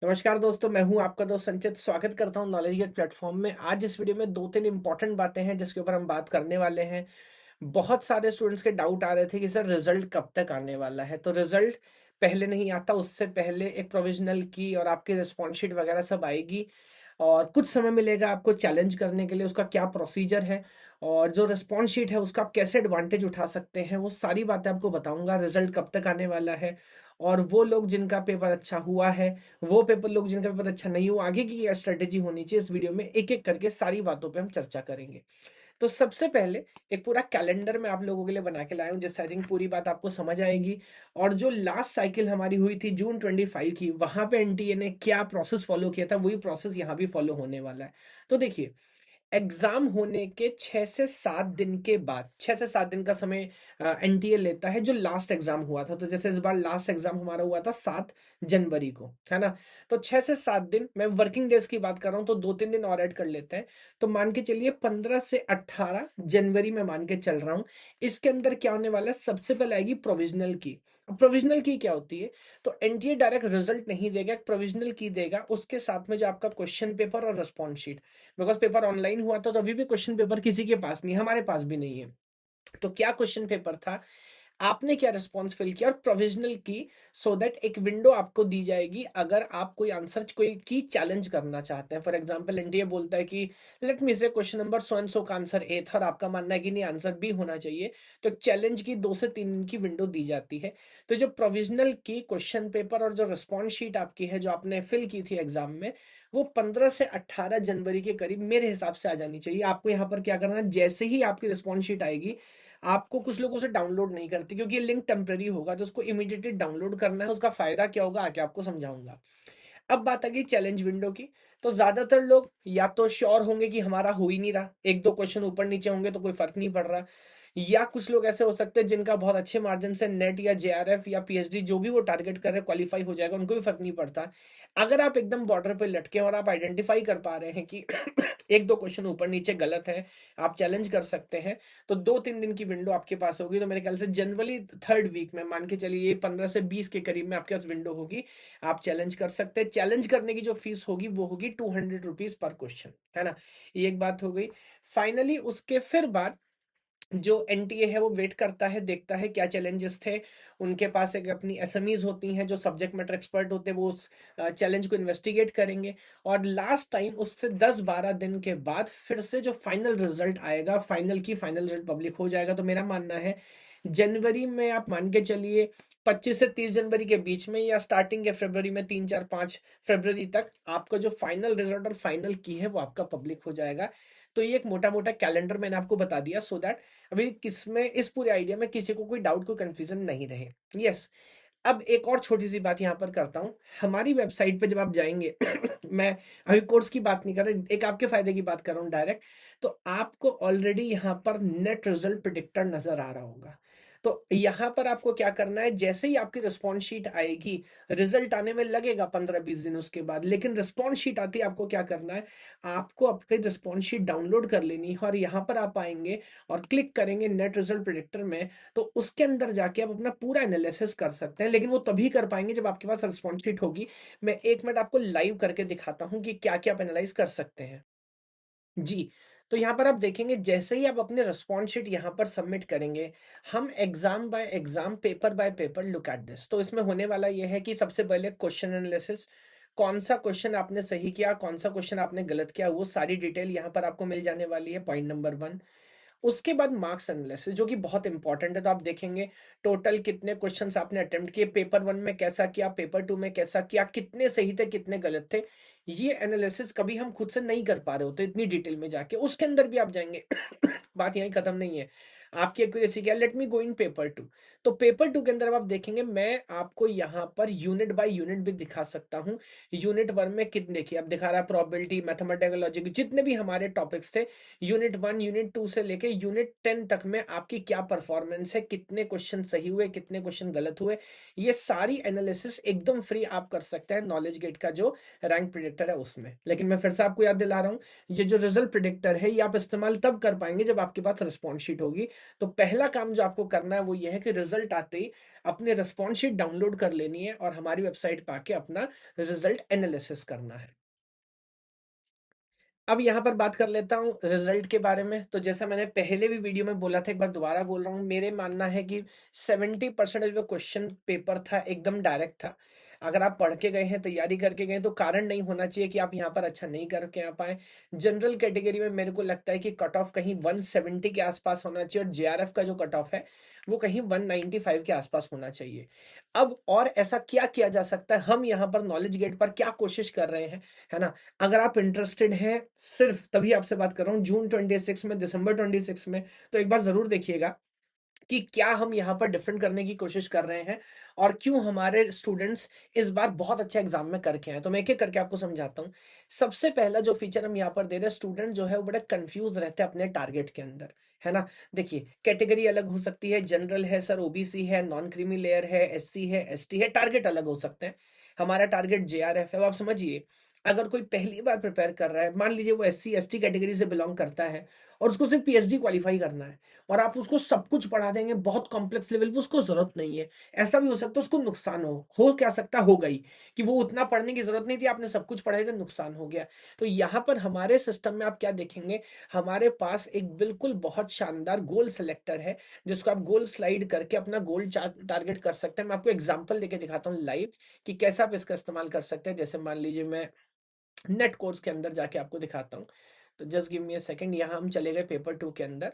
नमस्कार दोस्तों, मैं हूं आपका दोस्त संचित। स्वागत करता हूं नॉलेज गेट प्लेटफॉर्म में। आज इस वीडियो में 2-3 इंपॉर्टेंट बातें हैं जिसके ऊपर हम बात करने वाले हैं। बहुत सारे स्टूडेंट्स के डाउट आ रहे थे कि सर रिजल्ट कब तक आने वाला है। तो रिजल्ट पहले नहीं आता, उससे पहले एक प्रोविजनल की और आपकी रिस्पॉन्स शीट वगैरह सब आएगी और कुछ समय मिलेगा आपको चैलेंज करने के लिए। उसका क्या प्रोसीजर है और जो रिस्पॉन्स शीट है उसका आप कैसे एडवांटेज उठा सकते हैं, वो सारी बातें आपको बताऊंगा। रिजल्ट कब तक आने वाला है और वो लोग जिनका पेपर अच्छा हुआ है, वो पेपर लोग जिनका पेपर अच्छा नहीं हुआ, आगे की क्या स्ट्रेटेजी होनी चाहिए, इस वीडियो में एक एक करके सारी बातों पे हम चर्चा करेंगे। तो सबसे पहले एक पूरा कैलेंडर मैं आप लोगों के लिए बना के लाया हूँ जिससे आई थिंक पूरी बात आपको समझ आएगी। और जो लास्ट साइकिल हमारी हुई थी जून 25 की, वहां पे एनटीए ने क्या प्रोसेस फॉलो किया था वही प्रोसेस यहाँ भी फॉलो होने वाला है। तो देखिए, एग्जाम होने के 6 से 7 दिन के बाद, 6 से 7 दिन का समय एनटीए लेता है जो लास्ट एग्जाम हुआ था। तो जैसे इस बार लास्ट एग्जाम हमारा हुआ था 7 जनवरी को, है ना। तो 6 से 7 दिन, मैं वर्किंग डेज की बात कर रहा हूँ तो 2-3 दिन और ऐड कर लेते हैं। तो मान के चलिए 15 से 18 जनवरी में मान के चल रहा हूँ। इसके अंदर क्या होने वाला है, सबसे पहले आएगी प्रोविजनल की। अब प्रोविजनल की क्या होती है, तो एनटीए डायरेक्ट रिजल्ट नहीं देगा, एक प्रोविजनल की देगा, उसके साथ में जो आपका क्वेश्चन पेपर और response sheet. Because paper online हुआ था तो अभी भी क्वेश्चन पेपर किसी के पास नहीं, हमारे पास भी नहीं है। तो क्या क्वेश्चन पेपर था, आपने क्या रिस्पॉन्स फिल किया, और प्रोविजनल की, सो दैट एक विंडो आपको दी जाएगी अगर आप कोई आंसर कोई की चैलेंज करना चाहते हैं। फॉर एग्जांपल एनटीए बोलता है कि लेट मी से question number so and so का आंसर ए था और आपका मानना है कि नहीं आंसर बी होना चाहिए, तो एक चैलेंज की 2 से 3 दिन की विंडो दी जाती है। तो जो प्रोविजनल की क्वेश्चन पेपर और जो रिस्पॉन्स शीट आपकी है जो आपने फिल की थी एग्जाम में, वो 15 से 18 जनवरी के करीब मेरे हिसाब से आ जानी चाहिए। आपको यहाँ पर क्या करना है, जैसे ही आपकी रिस्पॉन्स शीट आएगी, आपको कुछ लोग उसे डाउनलोड नहीं करते क्योंकि ये लिंक टेम्पररी होगा, तो उसको इमीडिएटली डाउनलोड करना है। उसका फायदा क्या होगा आके आपको समझाऊंगा। अब बात आ गई चैलेंज विंडो की। तो ज्यादातर लोग या तो श्योर होंगे कि हमारा हो ही नहीं रहा, एक दो क्वेश्चन ऊपर नीचे होंगे तो कोई फर्क नहीं पड़ रहा, या कुछ लोग ऐसे हो सकते हैं जिनका बहुत अच्छे मार्जिन से नेट या जेआरएफ या पीएचडी जो भी वो टारगेट कर रहे हैं क्वालिफाई हो जाएगा, उनको भी फर्क नहीं पड़ता। अगर आप एकदम बॉर्डर पे लटके और आप आइडेंटिफाई कर पा रहे हैं कि एक दो क्वेश्चन ऊपर नीचे गलत है, आप चैलेंज कर सकते हैं, तो 2-3 दिन की विंडो आपके पास होगी। तो मेरे ख्याल से जनवरी थर्ड वीक में मान के चलिए 15 से 20 के करीब में आपके पास विंडो होगी, आप चैलेंज कर सकते हैं। चैलेंज करने की जो फीस होगी वो होगी 200 रुपीज पर क्वेश्चन, है ना। ये एक बात हो गई। फाइनली उसके फिर बाद जो एनटीए है वो वेट करता है, देखता है क्या चैलेंजेस थे। उनके पास एक अपनी एसएमईज होती हैं जो सब्जेक्ट मैटर एक्सपर्ट होते हैं, वो उस चैलेंज को इन्वेस्टिगेट करेंगे। और लास्ट टाइम उससे 10-12 दिन के बाद फिर से जो फाइनल रिजल्ट आएगा, फाइनल की फाइनल रिजल्ट पब्लिक हो जाएगा। तो मेरा मानना है जनवरी में आप मान के चलिए 25 से 30 जनवरी के बीच में, या स्टार्टिंग के फरवरी में 3-4-5 फरवरी तक आपका जो फाइनल रिजल्ट और फाइनल की है वो आपका पब्लिक हो जाएगा। तो ये एक मोटा मोटा कैलेंडर मैंने आपको बता दिया, सो दैट अभी किसमें इस पूरे आइडिया में किसी को कोई डाउट कोई कंफ्यूजन नहीं रहे। यस। अब एक और छोटी सी बात यहाँ पर करता हूँ। हमारी वेबसाइट पे जब आप जाएंगे मैं अभी कोर्स की बात नहीं कर रहा, एक आपके फायदे की बात कर रहा हूँ डायरेक्ट। तो आपको ऑलरेडी यहाँ पर नेट रिजल्ट प्रिडिक्टर नजर आ रहा होगा। तो यहाँ पर आपको क्या करना है, जैसे ही आपकी रिस्पॉन्स शीट आएगी, रिजल्ट आने में लगेगा 15-20 दिन उसके बाद, लेकिन रिस्पॉन्स शीट आती है, आपको क्या करना है, आपको आपकी रिस्पॉन्स शीट डाउनलोड कर लेनी है और यहाँ पर आप आएंगे और क्लिक करेंगे नेट रिजल्ट प्रिडिक्टर में। तो उसके अंदर जाके आप अपना पूरा एनालिसिस कर सकते हैं, लेकिन वो तभी कर पाएंगे जब आपके पास रिस्पॉन्स शीट होगी। मैं 1 मिनट आपको लाइव करके दिखाता हूँ कि क्या क्या आप एनालाइज कर सकते हैं। जी। तो यहाँ पर आप देखेंगे जैसे ही आप अपने रिस्पॉन्स शीट यहाँ पर सबमिट करेंगे, हम exam by exam, paper by paper look at this. तो इसमें होने वाला यह है कि सबसे पहले क्वेश्चन एनालिसिस, कौन सा क्वेश्चन आपने सही किया, कौन सा क्वेश्चन आपने गलत किया, वो सारी डिटेल यहाँ पर आपको मिल जाने वाली है, पॉइंट नंबर 1। उसके बाद मार्क्स एनालिसिस जो कि बहुत इंपॉर्टेंट है। तो आप देखेंगे टोटल कितने क्वेश्चंस आपने अटेम्प्ट किए, पेपर 1 में कैसा किया, पेपर 2 में कैसा किया, कितने सही थे कितने गलत थे। ये एनालिसिस कभी हम खुद से नहीं कर पा रहे होते इतनी डिटेल में जाके, उसके अंदर भी आप जाएंगे बात यहीं खत्म नहीं है। आपकी एक्यूरेसी क्या, लेट मी गो इन पेपर 2। तो पेपर 2 के अंदर आप देखेंगे, मैं आपको यहाँ पर यूनिट बाय यूनिट भी दिखा सकता हूँ। यूनिट 1 में कितने, देखिए अब दिखा रहा है प्रोबेबिलिटी, मैथमेटिकल लॉजिक, जितने भी हमारे टॉपिक्स थे, यूनिट 1 यूनिट 2 से लेके यूनिट 10 तक में आपकी क्या परफॉर्मेंस है, कितने क्वेश्चन सही हुए, कितने क्वेश्चन गलत हुए, ये सारी एनालिसिस एकदम फ्री आप कर सकते हैं नॉलेज गेट का जो रैंक प्रिडिक्टर है उसमें। लेकिन मैं फिर से आपको याद दिला रहा हूँ, ये जो रिजल्ट प्रिडिक्टर है ये आप इस्तेमाल तब कर पाएंगे जब आपके पास रिस्पॉन्स शीट होगी। तो पहला काम जो आपको करना है वो ये है कि रिजल्ट आते ही अपने रिस्पॉन्स शीट डाउनलोड कर लेनी है और हमारी वेबसाइट पे आके अपना रिजल्ट एनालिसिस करना है। अब यहाँ पर बात कर लेता हूँ रिजल्ट के बारे में। तो जैसा मैंने पहले भी वीडियो में बोला था, एक बार दोबारा बोल रहा हूँ, मेरे मानना है कि 70% जो क्वेश्चन पेपर था एकदम डायरेक्ट था। अगर आप पढ़ के गए हैं, तैयारी करके गए हैं, तो कारण नहीं होना चाहिए कि आप यहाँ पर अच्छा नहीं करके आ पाए। जनरल कैटेगरी में मेरे को लगता है कि कट ऑफ कहीं 170 के आसपास होना चाहिए और जेआरएफ का जो कट ऑफ है वो कहीं 195 के आसपास होना चाहिए। अब और ऐसा क्या किया जा सकता है, हम यहाँ पर नॉलेज गेट पर क्या कोशिश कर रहे हैं, है ना। अगर आप इंटरेस्टेड हैं, सिर्फ तभी आपसे बात कर रहा हूँ, जून 26 में, दिसंबर 26 में, तो एक बार जरूर देखिएगा कि क्या हम यहाँ पर डिफरेंट करने की कोशिश कर रहे हैं और क्यों हमारे स्टूडेंट्स इस बार बहुत अच्छा एग्जाम में करके आए। तो मैं एक एक करके आपको समझाता हूँ। सबसे पहला जो फीचर हम यहाँ पर दे रहे हैं, स्टूडेंट जो है वो बड़ा कंफ्यूज रहते हैं अपने टारगेट के अंदर, है ना। देखिए, कैटेगरी अलग हो सकती है, जनरल है सर, ओबीसी है, नॉन क्रीमी लेयर है, एससी है, एसटी है, टारगेट अलग हो सकते हैं। हमारा टारगेट जेआरएफ है। अब आप समझिए, अगर कोई पहली बार प्रिपेयर कर रहा है, मान लीजिए वो एससी एसटी कैटेगरी से बिलोंग करता है और उसको सिर्फ पीएचडी क्वालिफाई करना है, और आप उसको सब कुछ पढ़ा देंगे बहुत कॉम्प्लेक्स लेवल पे, उसको जरूरत नहीं है। ऐसा भी हो सकता है उसको नुकसान हो क्या सकता, हो गई कि वो उतना पढ़ने की जरूरत नहीं थी, आपने सब कुछ पढ़ाई तो नुकसान हो गया। तो यहाँ पर हमारे सिस्टम में आप क्या देखेंगे, हमारे पास एक बिल्कुल बहुत शानदार गोल सिलेक्टर है, जिसको आप गोल स्लाइड करके अपना गोल टारगेट कर सकते हैं। मैं आपको एग्जाम्पल देके दिखाता हूँ लाइव कि कैसे आप इसका इस्तेमाल कर सकते हैं। जैसे मान लीजिए मैं नेट कोर्स के अंदर जाके आपको दिखाता हूँ। तो just give me a second, यहाँ हम चले गए पेपर 2 के अंदर,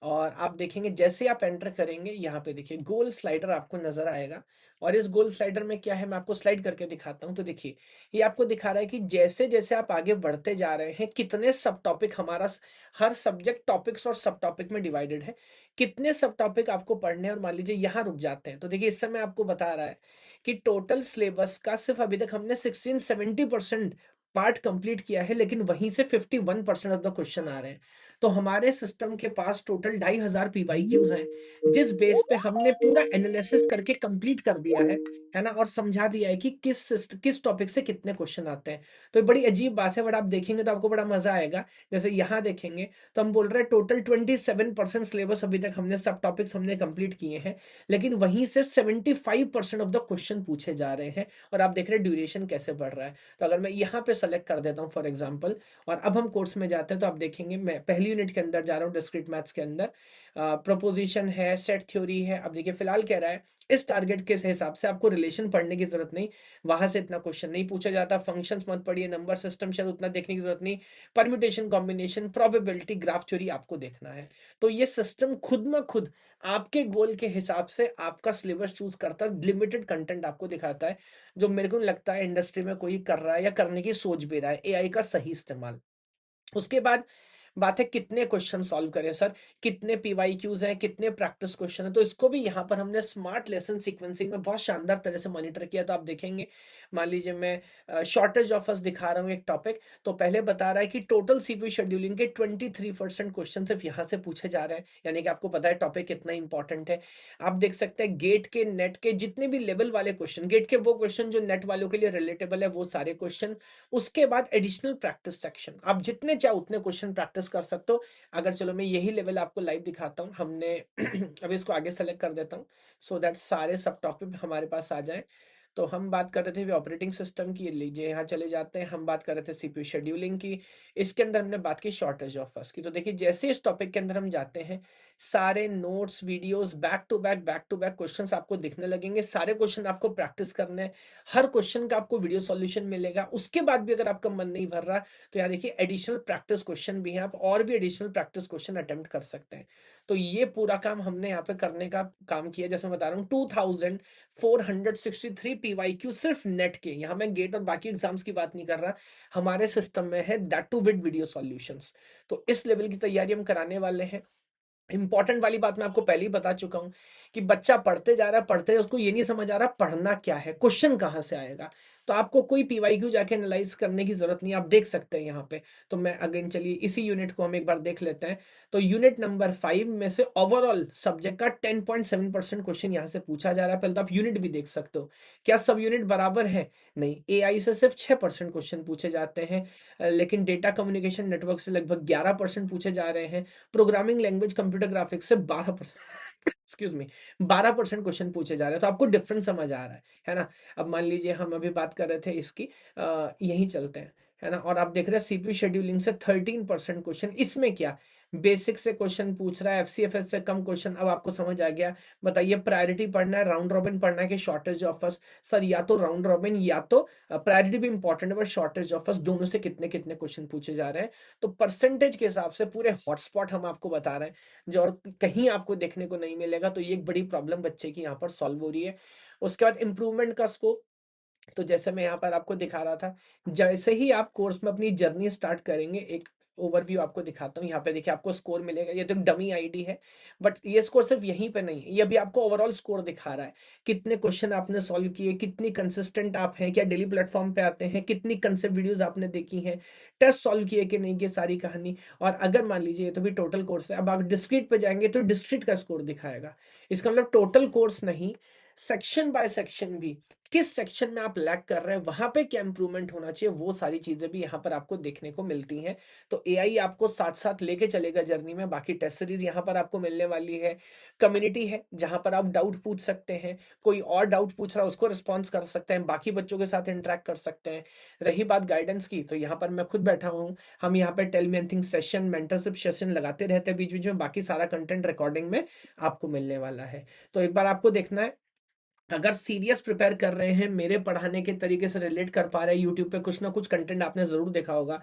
और आप देखेंगे जैसे आप एंटर करेंगे यहाँ पे देखिए गोल स्लाइडर आपको नजर आएगा। और इस गोल स्लाइडर में क्या है, मैं आपको स्लाइड करके दिखाता हूँ। तो देखिए, ये आपको दिखा रहा है कि जैसे जैसे आप आगे बढ़ते जा रहे हैं, कितने सब टॉपिक हमारा हर सब्जेक्ट टॉपिक्स और सब टॉपिक में डिवाइडेड है, कितने सब टॉपिक आपको पढ़ने हैं। और मान लीजिए यहाँ रुक जाते हैं, तो देखिए इस समय आपको बता रहा है कि टोटल सिलेबस का सिर्फ अभी तक हमने 16-70% पार्ट कंप्लीट किया है, लेकिन वहीं से 51% ऑफ द क्वेश्चन आ रहे हैं। तो हमारे सिस्टम के पास टोटल 2500 पीवाईक्यूज हैं, जिस बेस पे हमने पूरा एनालिसिस करके कंप्लीट कर दिया है ना, और समझा दिया है कि किस टॉपिक से कितने क्वेश्चन आते हैं। तो ये बड़ी अजीब बात है, बट आप देखेंगे तो आपको बड़ा मजा आएगा। जैसे यहाँ देखेंगे तो हम बोल रहे हैं टोटल 27% सिलेबस अभी तक हमने सब टॉपिक्स हमने कंप्लीट किए हैं, लेकिन वहीं से 75% ऑफ द क्वेश्चन पूछे जा रहे हैं। और आप देख रहे हैं ड्यूरेशन कैसे बढ़ रहा है। तो अगर मैं यहाँ पे सेलेक्ट कर देता हूँ फॉर एग्जाम्पल, और अब हम कोर्स में जाते हैं, तो आप देखेंगे मैं पहली यूनिट के अंदर जा रहा हूँ, डिस्क्रीट मैथ्स के अंदर प्रोपोजिशन है, सेट थ्योरी है। अब देखिए फिलहाल कह रहा है इस टारगेट के हिसाब से आपको रिलेशन पढ़ने की जरूरत नहीं, वहां से इतना क्वेश्चन नहीं पूछा जाता। फंक्शंस मत पढ़िए, नंबर सिस्टम शायद उतना देखने की जरूरत नहीं, permutation combination probability graph theory आपको देखना है। तो ये सिस्टम खुद में खुद आपके गोल के हिसाब से आपका सिलेबस चूज करता है, लिमिटेड कंटेंट आपको दिखाता है, जो मेरे को नहीं लगता है इंडस्ट्री में कोई कर रहा है या करने की सोच भी रहा है, एआई का सही इस्तेमाल। उसके बाद बात है कितने क्वेश्चन सॉल्व करें सर, कितने पीवाईक्यूज हैं, कितने प्रैक्टिस क्वेश्चन है। तो इसको भी यहाँ पर हमने स्मार्ट लेसन सीक्वेंसिंग में बहुत शानदार तरह से मॉनिटर किया। तो आप देखेंगे, मान लीजिए मैं शॉर्टेज ऑफ अस दिखा रहा हूँ एक टॉपिक, तो पहले बता रहा है कि टोटल सीपीयू शेड्यूलिंग के 23% क्वेश्चन सिर्फ यहाँ से पूछे जा रहे हैं, यानी कि आपको पता है टॉपिक कितना इंपॉर्टेंट है। आप देख सकते हैं गेट के, नेट के जितने भी लेवल वाले क्वेश्चन, गेट के वो क्वेश्चन जो नेट वालों के लिए रिलेटेबल है, वो सारे क्वेश्चन। उसके बाद एडिशनल प्रैक्टिस सेक्शन, आप जितने चाहे उतने क्वेश्चन प्रैक्टिस कर सकते हो। अगर चलो मैं यही लेवल आपको लाइव दिखाता हूँ, हमने अभी इसको आगे सेलेक्ट कर देता हूँ सो दैट सारे सब टॉपिक हमारे पास आ जाए। तो हम बात कर रहे थे ऑपरेटिंग सिस्टम की, लीजिए यहाँ चले जाते हैं, हम बात कर रहे थे सीपीयू शेड्यूलिंग की। इसके अंदर हमने बात की शॉर्टेज ऑफ फर्स्ट की। तो देखिए जैसे इस टॉपिक के अंदर हम जाते हैं, सारे notes videos back to back questions आपको दिखने लगेंगे, सारे क्वेश्चन आपको प्रैक्टिस करने हैं, हर क्वेश्चन का आपको वीडियो सॉल्यूशन मिलेगा। उसके बाद भी अगर आपका मन नहीं भर रहा, तो यहाँ देखिए एडिशनल प्रैक्टिस क्वेश्चन भी हैं, आप और भी एडिशनल प्रैक्टिस क्वेश्चन अटेम्प्ट कर सकते हैं। तो ये पूरा काम हमने यहाँ पे करने का काम किया। जैसे मैं बता रहा हूँ 2463 पीवाईक्यू सिर्फ नेट के, यहाँ मैं गेट और बाकी एग्जाम्स की बात नहीं कर रहा, हमारे सिस्टम में है, that too with video solutions. तो इस लेवल की तैयारी हम कराने वाले हैं। इंपॉर्टेंट वाली बात मैं आपको पहले ही बता चुका हूं कि बच्चा पढ़ते जा रहा है, पढ़ते उसको ये नहीं समझ आ रहा पढ़ना क्या है, क्वेश्चन कहां से आएगा। तो आपको कोई पीवाईक्यू जाके एनालाइज करने की जरूरत नहीं है, आप देख सकते हैं यहाँ पे। तो मैं अगेन चलिए इसी यूनिट को हम एक बार देख लेते हैं। तो यूनिट नंबर 5 में से ओवरऑल सब्जेक्ट का 10.7% क्वेश्चन यहाँ से पूछा जा रहा है। पहले तो आप यूनिट भी देख सकते हो, क्या सब यूनिट बराबर है? नहीं, एआई से सिर्फ 6% क्वेश्चन पूछे जाते हैं, लेकिन डेटा कम्युनिकेशन नेटवर्क से लगभग 11% पूछे जा रहे हैं, प्रोग्रामिंग लैंग्वेज कंप्यूटर ग्राफिक्स से 12% एक्सक्यूज मी 12% क्वेश्चन पूछे जा रहे हैं। तो आपको डिफरेंस समझ आ रहा है ना? अब मान लीजिए हम अभी बात कर रहे थे इसकी, यहीं चलते हैं, है ना? और आप देख रहे हैं सीपीयू शेड्यूलिंग से 13% क्वेश्चन, इसमें क्या बेसिक से क्वेश्चन पूछ रहा है, एफसीएफएस से कम क्वेश्चन। अब आपको समझ आ गया। बताइए प्रायोरिटी पढ़ना है, राउंड रॉबिन पढ़ना है कि शॉर्टेज ऑफ फर्स्ट? सर या तो राउंड रॉबिन या तो प्रायोरिटी भी इंपॉर्टेंट है, बट शॉर्टेज ऑफ फर्स्ट, दोनों से कितने कितने क्वेश्चन पूछे जा रहे हैं। तो परसेंटेज के हिसाब से पूरे हॉटस्पॉट हम आपको बता रहे हैं, जो और कहीं आपको देखने को नहीं मिलेगा। तो ये एक बड़ी प्रॉब्लम बच्चे की यहाँ पर सॉल्व हो रही है। उसके बाद इंप्रूवमेंट का स्कोप, तो जैसे मैं यहाँ पर आपको दिखा रहा था, जैसे ही आप कोर्स में अपनी जर्नी स्टार्ट करेंगे, एक ओवरव्यू आपको दिखाता हूँ। यहाँ पे देखिए आपको स्कोर मिलेगा, ये तो एक डमी आईडी है, बट ये स्कोर सिर्फ यहीं पे नहीं है, ये भी आपको ओवरऑल स्कोर दिखा रहा है। कितने क्वेश्चन आपने सॉल्व किए, कितनी कंसिस्टेंट आप हैं, क्या डेली प्लेटफॉर्म पे आते हैं, कितनी कंसेप्ट वीडियोस आपने देखी हैं, टेस्ट सॉल्व किए कि नहीं, ये सारी कहानी। और अगर मान लीजिए ये तो भी टोटल कोर्स है, अब आप डिस्क्रीट पे जाएंगे तो डिस्क्रीट का स्कोर दिखाएगा। इसका मतलब टोटल कोर्स नहीं, सेक्शन बाय सेक्शन भी, किस सेक्शन में आप लैग कर रहे हैं, वहां पे क्या इंप्रूवमेंट होना चाहिए, वो सारी चीजें भी यहाँ पर आपको देखने को मिलती हैं। तो एआई आपको साथ साथ लेके चलेगा जर्नी में। बाकी टेस्ट सीरीज यहाँ पर आपको मिलने वाली है, कम्युनिटी है जहां पर आप डाउट पूछ सकते हैं, कोई और डाउट पूछ रहा है उसको रिस्पॉन्स कर सकते हैं, बाकी बच्चों के साथ इंटरेक्ट कर सकते हैं। रही बात गाइडेंस की, तो यहाँ पर मैं खुद बैठा हूँ, हम यहाँ पे tell me anything session, mentorship session लगाते रहते हैं बीच बीच में। बाकी सारा कंटेंट रिकॉर्डिंग में आपको मिलने वाला है। तो एक बार आपको देखना है, अगर सीरियस प्रिपेयर कर रहे हैं, मेरे पढ़ाने के तरीके से रिलेट कर पा रहे हैं, यूट्यूब पे कुछ ना कुछ कंटेंट आपने जरूर देखा होगा।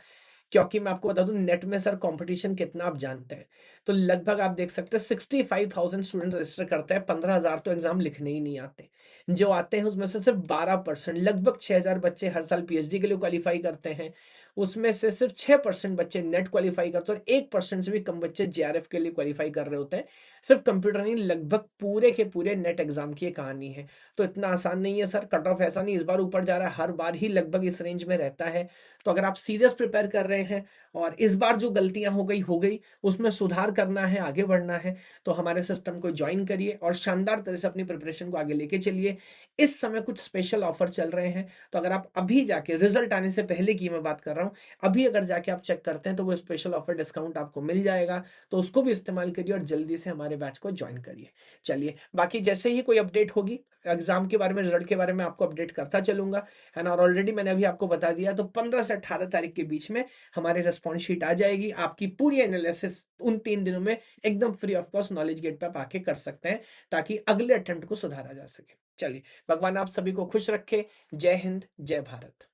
क्योंकि मैं आपको बता दूं नेट में सर कंपटीशन कितना आप जानते हैं। तो लगभग आप देख सकते हैं 65,000 स्टूडेंट रजिस्टर करते हैं, 15,000 तो एग्जाम लिखने ही नहीं आते। जो आते हैं उसमें से सिर्फ 12%, लगभग 6,000 बच्चे हर साल पीएचडी के लिए क्वालिफाई करते हैं। उसमें से सिर्फ 6% बच्चे नेट क्वालिफाई करते हैं, और 1% से भी कम बच्चे जेआरएफ के लिए क्वालिफाई कर रहे होते हैं। सिर्फ कंप्यूटर नहीं, लगभग पूरे के पूरे नेट एग्जाम की ये कहानी है। तो इतना आसान नहीं है सर, कट ऑफ ऐसा नहीं इस बार ऊपर जा रहा है, हर बार ही लगभग इस रेंज में रहता है। तो अगर आप सीरियस प्रिपेयर कर रहे हैं और इस बार जो गलतियां हो गई, उसमें सुधार करना है, आगे बढ़ना है, तो हमारे सिस्टम को ज्वाइन करिए और शानदार तरह से अपनी प्रिपरेशन को आगे लेके चलिए। इस समय कुछ स्पेशल ऑफर चल रहे हैं, तो अगर आप अभी जाके, रिजल्ट आने से पहले की मैं बात कर रहा हूँ, अभी अगर जाके आप चेक करते हैं तो वो स्पेशल ऑफर डिस्काउंट आपको मिल जाएगा। तो उसको भी इस्तेमाल करिए और जल्दी से हमारे बैच को ज्वाइन करिए। चलिए, बाकी जैसे ही कोई अपडेट होगी एग्जाम के बारे में, रिजल्ट के बारे में, आपको अपडेट करता चलूंगा, है ना? और ऑलरेडी मैंने अभी आपको बता दिया, तो 15 से 18 तारीख के बीच में हमारी रिस्पॉन्स शीट आ जाएगी। आपकी पूरी एनालिसिस उन 3 दिनों में एकदम free of cost knowledge gate पे आप आके कर सकते हैं, ताकि अगले अटेम्प्ट को सुधारा जा सके। चलिए, भगवान आप सभी को खुश रखे। जय हिंद, जय भारत।